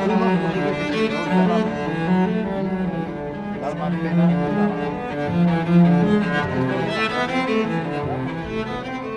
algunos posible que se quedó encerrado y el alma en pena esta historia tan trágica de verdad es que tienes que mirarlo y ya no es un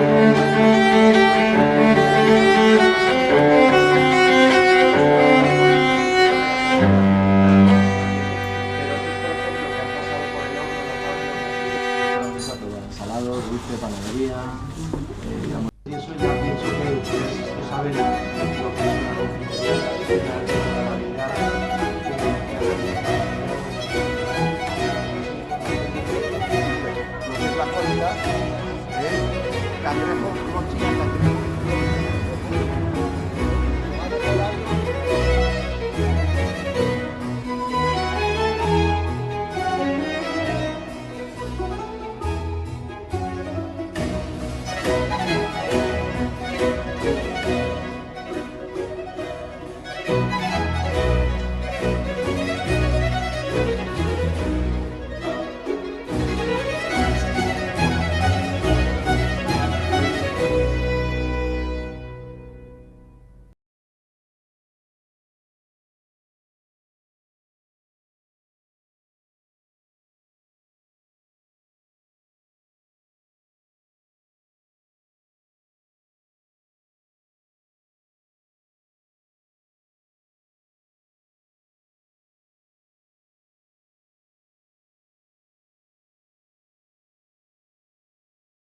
ese sentido humanista de la vida ya se le quema la casa, y ya la familia sigue igual. Pero otros, por ejemplo, que han pasado por el horno los barrios así, la mesa toda, salado, dulce, panadería, digamos. Y eso ya pienso que ustedes saben lo que es una confitería tradicional de toda la vida, que lo que es la cualidad de cangrejo, clochi, cangrejo.